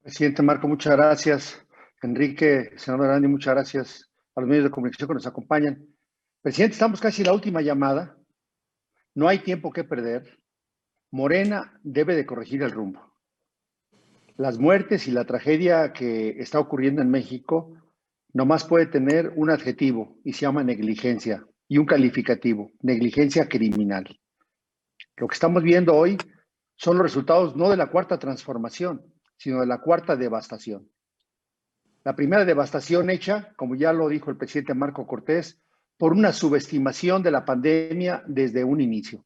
Presidente Marco, muchas gracias. Enrique, senador Arandi, muchas gracias a los medios de comunicación que nos acompañan. Presidente, estamos casi en la última llamada. No hay tiempo que perder. Morena debe de corregir el rumbo. Las muertes y la tragedia que está ocurriendo en México nomás puede tener un adjetivo y se llama negligencia, y un calificativo, negligencia criminal. Lo que estamos viendo hoy son los resultados no de la cuarta transformación, sino de la cuarta devastación. La primera devastación hecha, como ya lo dijo el presidente Marco Cortés, por una subestimación de la pandemia desde un inicio.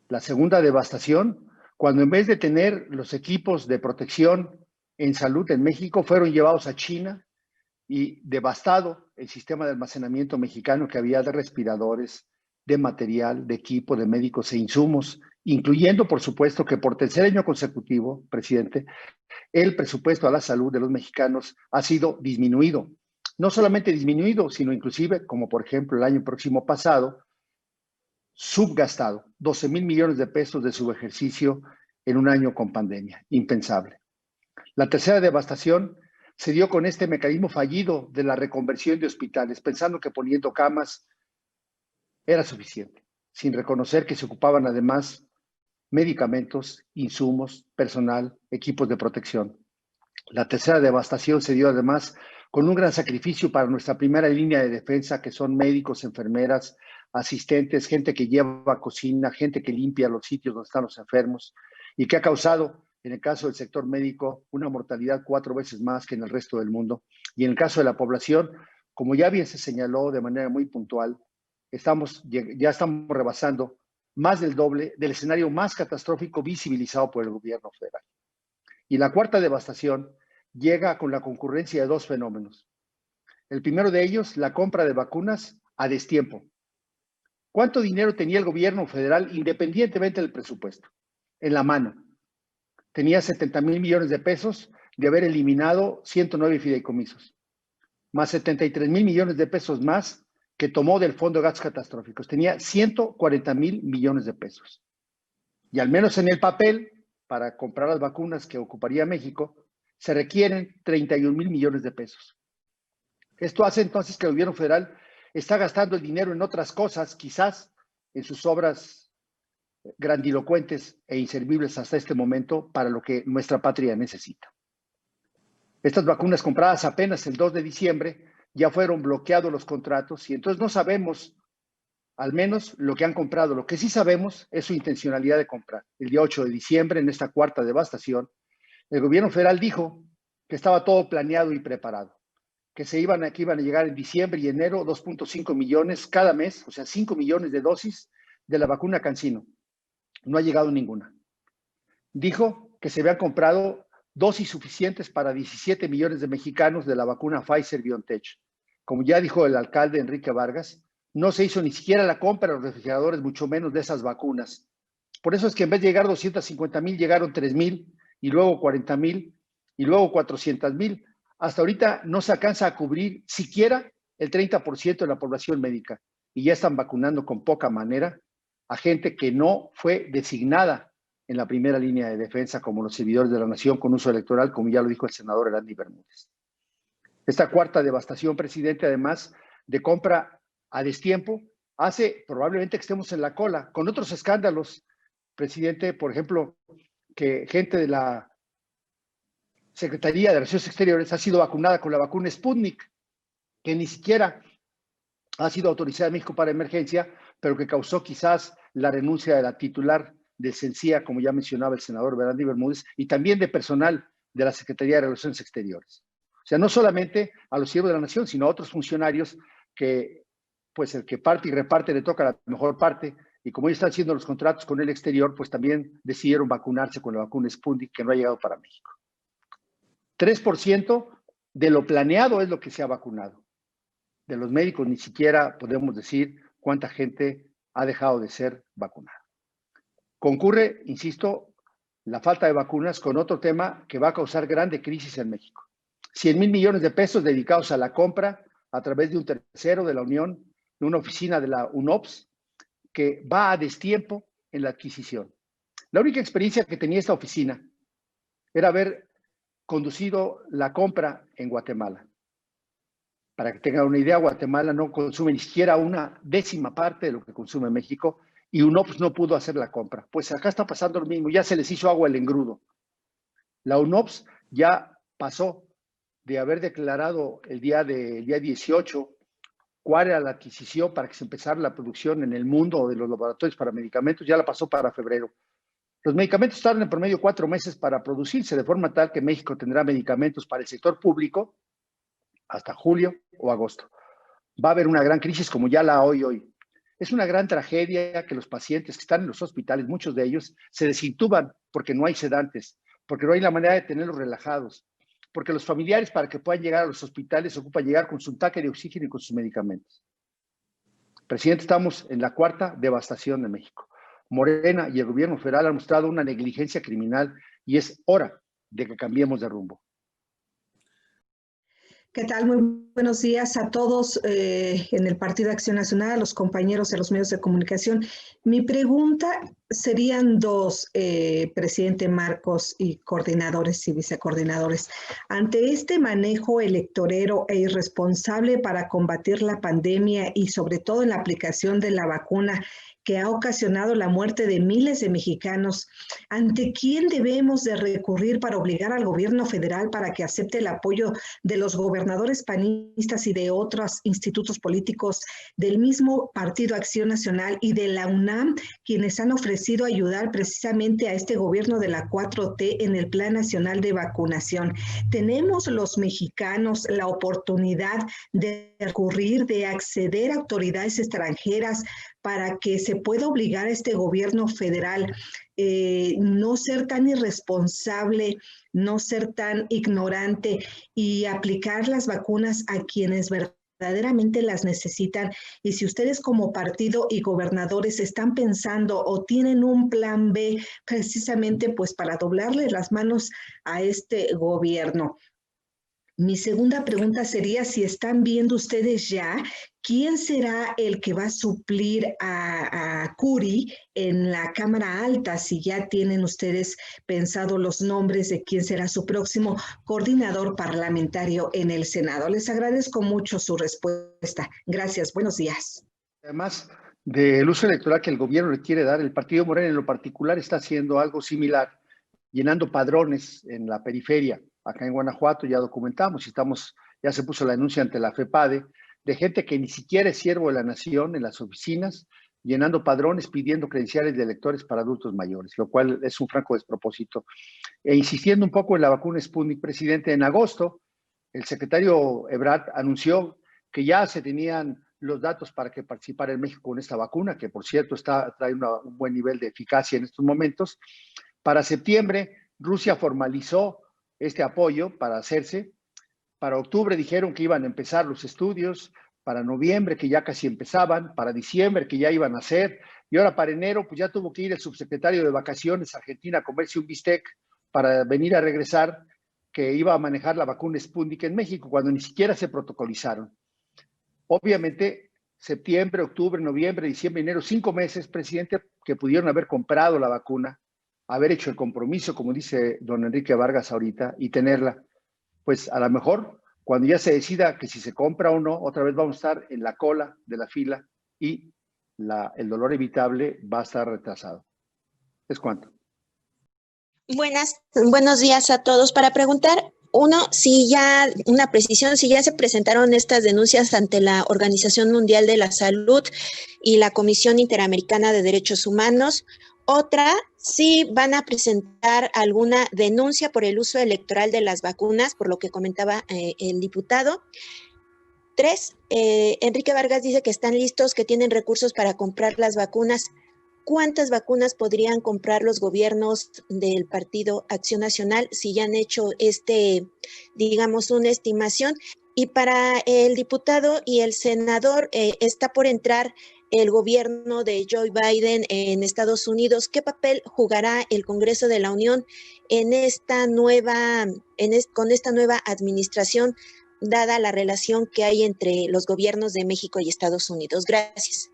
La segunda devastación, cuando en vez de tener los equipos de protección en salud en México, fueron llevados a China y devastado el sistema de almacenamiento mexicano que había de respiradores, de material, de equipo, de médicos e insumos, incluyendo, por supuesto, que por tercer año consecutivo, presidente, el presupuesto a la salud de los mexicanos ha sido disminuido. No solamente disminuido, sino inclusive, como por ejemplo el año próximo pasado, subgastado, 12,000 millones de pesos de su ejercicio en un año con pandemia. Impensable. La tercera devastación se dio con este mecanismo fallido de la reconversión de hospitales, pensando que poniendo camas era suficiente, sin reconocer que se ocupaban además medicamentos, insumos, personal, equipos de protección. La tercera devastación se dio además con un gran sacrificio para nuestra primera línea de defensa, que son médicos, enfermeras, asistentes, gente que lleva cocina, gente que limpia los sitios donde están los enfermos y que ha causado, en el caso del sector médico, una mortalidad 4 veces más que en el resto del mundo. Y en el caso de la población, como ya bien se señaló de manera muy puntual, ya estamos rebasando más del doble del escenario más catastrófico visibilizado por el gobierno federal. Y la cuarta devastación llega con la concurrencia de dos fenómenos. El primero de ellos, la compra de vacunas a destiempo. ¿Cuánto dinero tenía el gobierno federal independientemente del presupuesto? En la mano. Tenía 70,000 millones de pesos de haber eliminado 109 fideicomisos, más 73,000 millones de pesos más que tomó del Fondo de Gastos Catastróficos. Tenía 140,000 millones de pesos. Y al menos en el papel, para comprar las vacunas que ocuparía México, se requieren 31,000 millones de pesos. Esto hace entonces que el gobierno federal está gastando el dinero en otras cosas, quizás en sus obras grandilocuentes e inservibles hasta este momento para lo que nuestra patria necesita. Estas vacunas compradas apenas el 2 de diciembre ya fueron bloqueados los contratos y entonces no sabemos al menos lo que han comprado. Lo que sí sabemos es su intencionalidad de comprar. El día 8 de diciembre, en esta cuarta devastación, el gobierno federal dijo que estaba todo planeado y preparado, que iban a llegar en diciembre y enero 2.5 millones cada mes, o sea, 5 millones de dosis de la vacuna CanSino. No ha llegado ninguna. Dijo que se habían comprado dosis suficientes para 17 millones de mexicanos de la vacuna Pfizer-BioNTech. Como ya dijo el alcalde Enrique Vargas, no se hizo ni siquiera la compra de los refrigeradores, mucho menos de esas vacunas. Por eso es que en vez de llegar 250,000, llegaron 3,000 y luego 40,000 y luego 400,000. Hasta ahorita no se alcanza a cubrir siquiera el 30% de la población médica y ya están vacunando con poca manera a gente que no fue designada en la primera línea de defensa como los servidores de la nación con uso electoral, como ya lo dijo el senador Arandi Bermúdez. Esta cuarta devastación, presidente, además de compra a destiempo, hace probablemente que estemos en la cola con otros escándalos, presidente, por ejemplo, que gente de la Secretaría de Relaciones Exteriores ha sido vacunada con la vacuna Sputnik, que ni siquiera ha sido autorizada en México para emergencia, pero que causó quizás la renuncia de la titular de CENCIA, como ya mencionaba el senador Arandi Bermúdez, y también de personal de la Secretaría de Relaciones Exteriores. O sea, no solamente a los siervos de la nación, sino a otros funcionarios que, pues el que parte y reparte le toca la mejor parte, y como ellos están haciendo los contratos con el exterior, pues también decidieron vacunarse con la vacuna Sputnik, que no ha llegado para México. 3% de lo planeado es lo que se ha vacunado. De los médicos ni siquiera podemos decir cuánta gente ha dejado de ser vacunada. Concurre, insisto, la falta de vacunas con otro tema que va a causar grande crisis en México. 100,000 millones de pesos dedicados a la compra a través de un tercero de la Unión, de una oficina de la UNOPS, que va a destiempo en la adquisición. La única experiencia que tenía esta oficina era haber conducido la compra en Guatemala. Para que tengan una idea, Guatemala no consume ni siquiera una décima parte de lo que consume México y UNOPS no pudo hacer la compra. Pues acá está pasando lo mismo, ya se les hizo agua el engrudo. La UNOPS ya pasó de haber declarado el día 18 cuál era la adquisición para que se empezara la producción en el mundo de los laboratorios para medicamentos, ya la pasó para febrero. Los medicamentos tardan en promedio 4 meses para producirse, de forma tal que México tendrá medicamentos para el sector público hasta julio o agosto. Va a haber una gran crisis como ya la hay hoy. Es una gran tragedia que los pacientes que están en los hospitales, muchos de ellos, se desintuban porque no hay sedantes, porque no hay la manera de tenerlos relajados, porque los familiares para que puedan llegar a los hospitales ocupan llegar con su tanque de oxígeno y con sus medicamentos. Presidente, estamos en la cuarta devastación de México. Morena y el gobierno federal han mostrado una negligencia criminal y es hora de que cambiemos de rumbo. ¿Qué tal? Muy buenos días a todos en el Partido Acción Nacional, a los compañeros de los medios de comunicación. Mi pregunta serían dos, presidente Marcos, y coordinadores y vicecoordinadores. Ante este manejo electorero e irresponsable para combatir la pandemia y sobre todo en la aplicación de la vacuna que ha ocasionado la muerte de miles de mexicanos, ¿ante quién debemos de recurrir para obligar al gobierno federal para que acepte el apoyo de los gobernadores panistas y de otros institutos políticos del mismo Partido Acción Nacional y de la UNAM, quienes han ofrecido ayudar precisamente a este gobierno de la 4T en el Plan Nacional de Vacunación? ¿Tenemos los mexicanos la oportunidad de recurrir, de acceder a autoridades extranjeras para que se pueda obligar a este gobierno federal no ser tan irresponsable, no ser tan ignorante y aplicar las vacunas a quienes verdaderamente las necesitan? Y si ustedes como partido y gobernadores están pensando o tienen un plan B precisamente pues para doblarle las manos a este gobierno. Mi segunda pregunta sería si están viendo ustedes ya quién será el que va a suplir a Curi en la Cámara Alta, si ya tienen ustedes pensado los nombres de quién será su próximo coordinador parlamentario en el Senado. Les agradezco mucho su respuesta. Gracias, buenos días. Además del uso electoral que el gobierno le quiere dar, el Partido Morena en lo particular está haciendo algo similar, llenando padrones en la periferia. Acá en Guanajuato ya documentamos y ya se puso la denuncia ante la FEPADE de gente que ni siquiera es siervo de la nación en las oficinas, llenando padrones pidiendo credenciales de electores para adultos mayores, lo cual es un franco despropósito. E insistiendo un poco en la vacuna Sputnik, presidente, en agosto el secretario Ebrard anunció que ya se tenían los datos para que participara en México con esta vacuna, que por cierto trae un buen nivel de eficacia en estos momentos. Para septiembre, Rusia formalizó este apoyo para hacerse. Para octubre dijeron que iban a empezar los estudios, para noviembre que ya casi empezaban, para diciembre que ya iban a hacer, y ahora para enero pues ya tuvo que ir el subsecretario de Vacaciones a Argentina a comerse un bistec para venir a regresar, que iba a manejar la vacuna Sputnik en México, cuando ni siquiera se protocolizaron. Obviamente, septiembre, octubre, noviembre, diciembre, enero, 5 meses, presidente, que pudieron haber comprado la vacuna, haber hecho el compromiso, como dice don Enrique Vargas ahorita, y tenerla. Pues a lo mejor, cuando ya se decida que si se compra o no, otra vez vamos a estar en la cola de la fila y el dolor evitable va a estar retrasado. ¿Es cuánto? Buenos días a todos. Para preguntar, una precisión, si ya se presentaron estas denuncias ante la Organización Mundial de la Salud y la Comisión Interamericana de Derechos Humanos. Otra, si van a presentar alguna denuncia por el uso electoral de las vacunas, por lo que comentaba el diputado. 3, Enrique Vargas dice que están listos, que tienen recursos para comprar las vacunas. ¿Cuántas vacunas podrían comprar los gobiernos del Partido Acción Nacional si ya han hecho una estimación? Y para el diputado y el senador, está por entrar el gobierno de Joe Biden en Estados Unidos. ¿Qué papel jugará el Congreso de la Unión con esta nueva administración, dada la relación que hay entre los gobiernos de México y Estados Unidos? Gracias.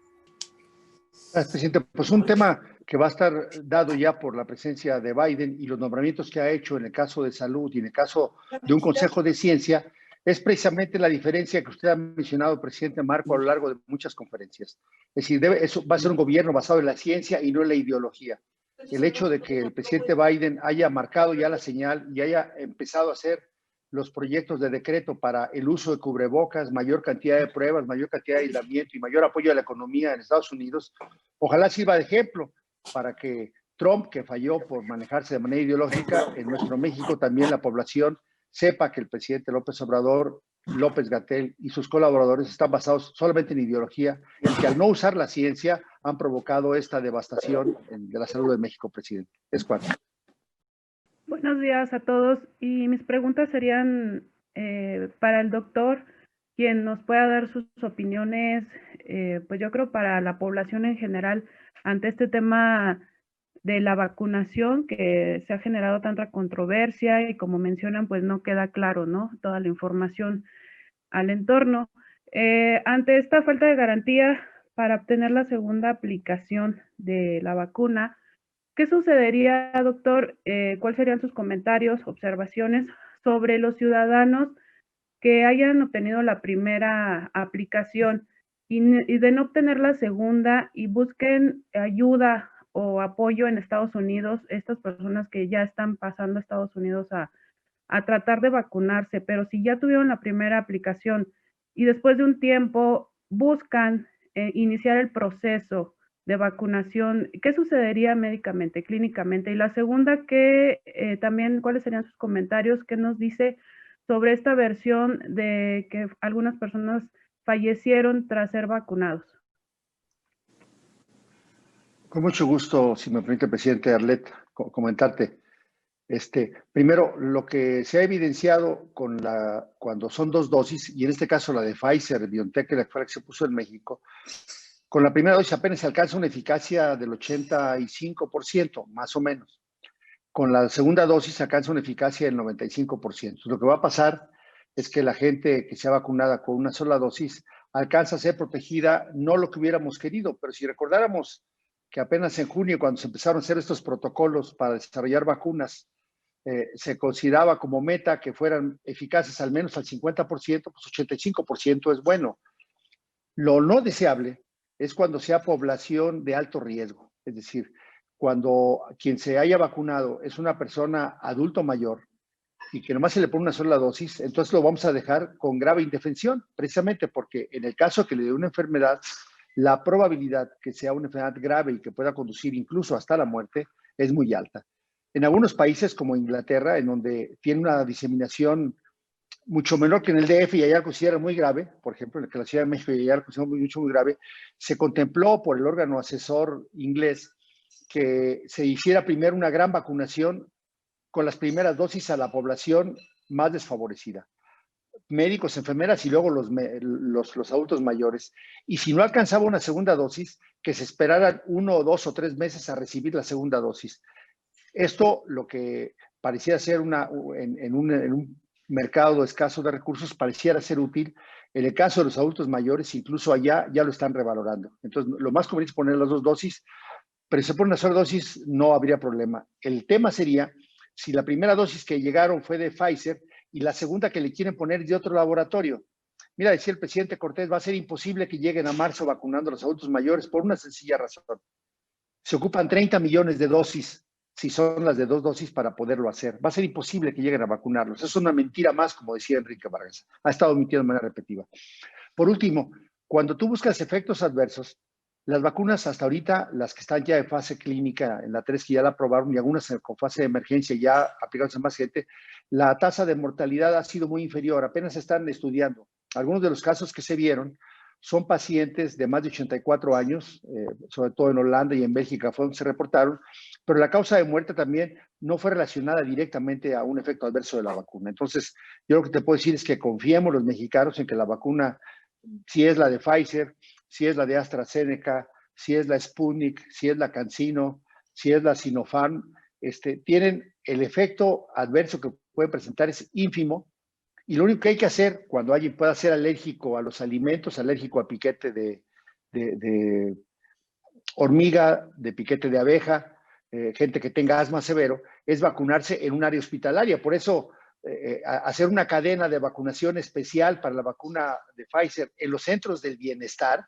Gracias, presidente. Pues un tema que va a estar dado ya por la presencia de Biden y los nombramientos que ha hecho en el caso de salud y en el caso de un Consejo de Ciencia, es precisamente la diferencia que usted ha mencionado, presidente Marco, a lo largo de muchas conferencias. Es decir, eso va a ser un gobierno basado en la ciencia y no en la ideología. El hecho de que el presidente Biden haya marcado ya la señal y haya empezado a hacer los proyectos de decreto para el uso de cubrebocas, mayor cantidad de pruebas, mayor cantidad de aislamiento y mayor apoyo a la economía en Estados Unidos, ojalá sirva de ejemplo para que Trump, que falló por manejarse de manera ideológica, en nuestro México también la población sepa que el presidente López Obrador, López-Gatell y sus colaboradores están basados solamente en ideología y que al no usar la ciencia han provocado esta devastación de la salud de México, presidente. Es cuanto. Buenos días a todos y mis preguntas serían para el doctor, quien nos pueda dar sus opiniones, pues yo creo para la población en general ante este tema de la vacunación que se ha generado tanta controversia y como mencionan pues no queda claro, ¿no? Toda la información al entorno. Ante esta falta de garantía para obtener la segunda aplicación de la vacuna, ¿qué sucedería, doctor? ¿Cuáles serían sus comentarios, observaciones sobre los ciudadanos que hayan obtenido la primera aplicación y de no obtener la segunda y busquen ayuda o apoyo en Estados Unidos, estas personas que ya están pasando a Estados Unidos a tratar de vacunarse, pero si ya tuvieron la primera aplicación y después de un tiempo buscan iniciar el proceso de vacunación, ¿qué sucedería médicamente, clínicamente? Y la segunda, que también, ¿cuáles serían sus comentarios? ¿Qué nos dice sobre esta versión de que algunas personas fallecieron tras ser vacunados? Con mucho gusto, si me permite, presidente Arlet, comentarte. Primero, lo que se ha evidenciado cuando son dos dosis, y en este caso la de Pfizer, BioNTech, la que se puso en México, con la primera dosis apenas se alcanza una eficacia del 85%, más o menos. Con la segunda dosis se alcanza una eficacia del 95%. Lo que va a pasar es que la gente que sea vacunada con una sola dosis alcanza a ser protegida, no lo que hubiéramos querido, pero si recordáramos que apenas en junio, cuando se empezaron a hacer estos protocolos para desarrollar vacunas, se consideraba como meta que fueran eficaces al menos al 50%, pues 85% es bueno. Lo no deseable es cuando sea población de alto riesgo, es decir, cuando quien se haya vacunado es una persona adulto mayor y que nomás se le pone una sola dosis, entonces lo vamos a dejar con grave indefensión, precisamente porque en el caso que le dé una enfermedad, la probabilidad que sea una enfermedad grave y que pueda conducir incluso hasta la muerte es muy alta. En algunos países como Inglaterra, en donde tiene una diseminación mucho menor que en el DF y allá lo consideran muy grave, por ejemplo, en la Ciudad de México y allá lo consideran muy grave, se contempló por el órgano asesor inglés que se hiciera primero una gran vacunación con las primeras dosis a la población más desfavorecida. Médicos, enfermeras y luego los adultos mayores. Y si no alcanzaba una segunda dosis, que se esperaran 1 o 2 o 3 meses a recibir la segunda dosis. Esto, lo que pareciera ser en un mercado escaso de recursos, pareciera ser útil. En el caso de los adultos mayores, incluso allá ya lo están revalorando. Entonces, lo más conveniente es poner las dos dosis, pero si se pone una sola dosis, no habría problema. El tema sería si la primera dosis que llegaron fue de Pfizer y la segunda que le quieren poner es de otro laboratorio. Mira, decía el presidente Cortés, va a ser imposible que lleguen a marzo vacunando a los adultos mayores por una sencilla razón. Se ocupan 30 millones de dosis, si son las de 2 dosis, para poderlo hacer. Va a ser imposible que lleguen a vacunarlos. Eso es una mentira más, como decía Enrique Vargas. Ha estado mintiendo de manera repetitiva. Por último, cuando tú buscas efectos adversos, las vacunas hasta ahorita, las que están ya en fase clínica, en la 3 que ya la aprobaron y algunas con fase de emergencia ya aplicadas a más gente, la tasa de mortalidad ha sido muy inferior, apenas se están estudiando. Algunos de los casos que se vieron son pacientes de más de 84 años, sobre todo en Holanda y en Bélgica fue donde se reportaron, pero la causa de muerte también no fue relacionada directamente a un efecto adverso de la vacuna. Entonces, yo lo que te puedo decir es que confiemos los mexicanos en que la vacuna, si es la de Pfizer, si es la de AstraZeneca, si es la Sputnik, si es la CanSino, si es la Sinopharm, tienen el efecto adverso que pueden presentar es ínfimo, y lo único que hay que hacer cuando alguien pueda ser alérgico a los alimentos, alérgico a piquete de hormiga, de piquete de abeja, gente que tenga asma severo, es vacunarse en un área hospitalaria. Por eso, hacer una cadena de vacunación especial para la vacuna de Pfizer en los centros del bienestar,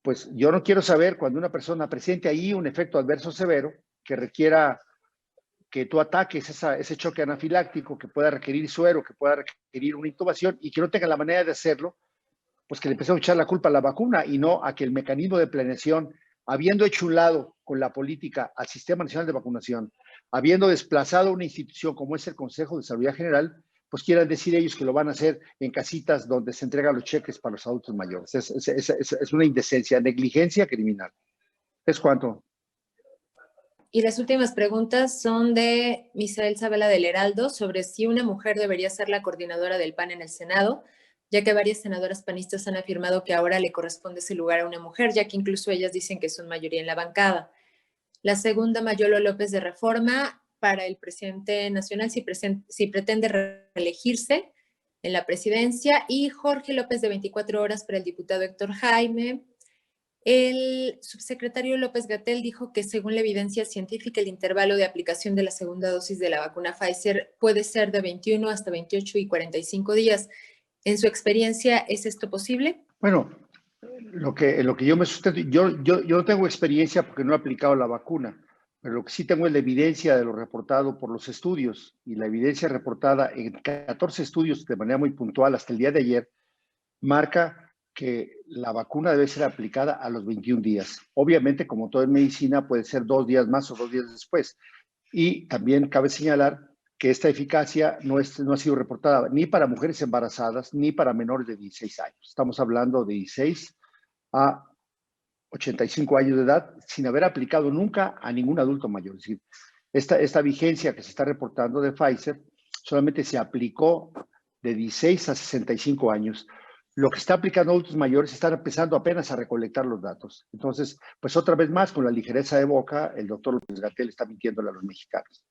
pues yo no quiero saber cuando una persona presente ahí un efecto adverso severo que requiera que tú ataques ese choque anafiláctico, que pueda requerir suero, que pueda requerir una intubación y que no tenga la manera de hacerlo, pues que le empecemos a echar la culpa a la vacuna y no a que el mecanismo de planeación, habiendo hecho un lado con la política al Sistema Nacional de Vacunación, habiendo desplazado una institución como es el Consejo de Salud General, pues quieran decir ellos que lo van a hacer en casitas donde se entregan los cheques para los adultos mayores. Es una indecencia, negligencia criminal. ¿Es cuánto? Y las últimas preguntas son de Misael Zabala del Heraldo sobre si una mujer debería ser la coordinadora del PAN en el Senado, ya que varias senadoras panistas han afirmado que ahora le corresponde ese lugar a una mujer, ya que incluso ellas dicen que son mayoría en la bancada. La segunda, Mayolo López de Reforma, para el presidente nacional si pretende reelegirse en la presidencia, y Jorge López de 24 horas para el diputado Héctor Jaime. El subsecretario López-Gatell dijo que según la evidencia científica el intervalo de aplicación de la segunda dosis de la vacuna Pfizer puede ser de 21 hasta 28 y 45 días. En su experiencia, ¿es esto posible? Bueno, lo que yo me sustento, yo no tengo experiencia porque no he aplicado la vacuna, pero lo que sí tengo es la evidencia de lo reportado por los estudios, y la evidencia reportada en 14 estudios de manera muy puntual hasta el día de ayer marca que la vacuna debe ser aplicada a los 21 días. Obviamente, como todo en medicina, puede ser 2 días más o 2 días después. Y también cabe señalar que esta eficacia no ha sido reportada ni para mujeres embarazadas ni para menores de 16 años. Estamos hablando de 16 a 85 años de edad sin haber aplicado nunca a ningún adulto mayor. Es decir, esta vigencia que se está reportando de Pfizer solamente se aplicó de 16 a 65 años. Lo que está aplicando a adultos mayores están empezando apenas a recolectar los datos. Entonces, pues otra vez más, con la ligereza de boca, el doctor López-Gatell está mintiéndole a los mexicanos.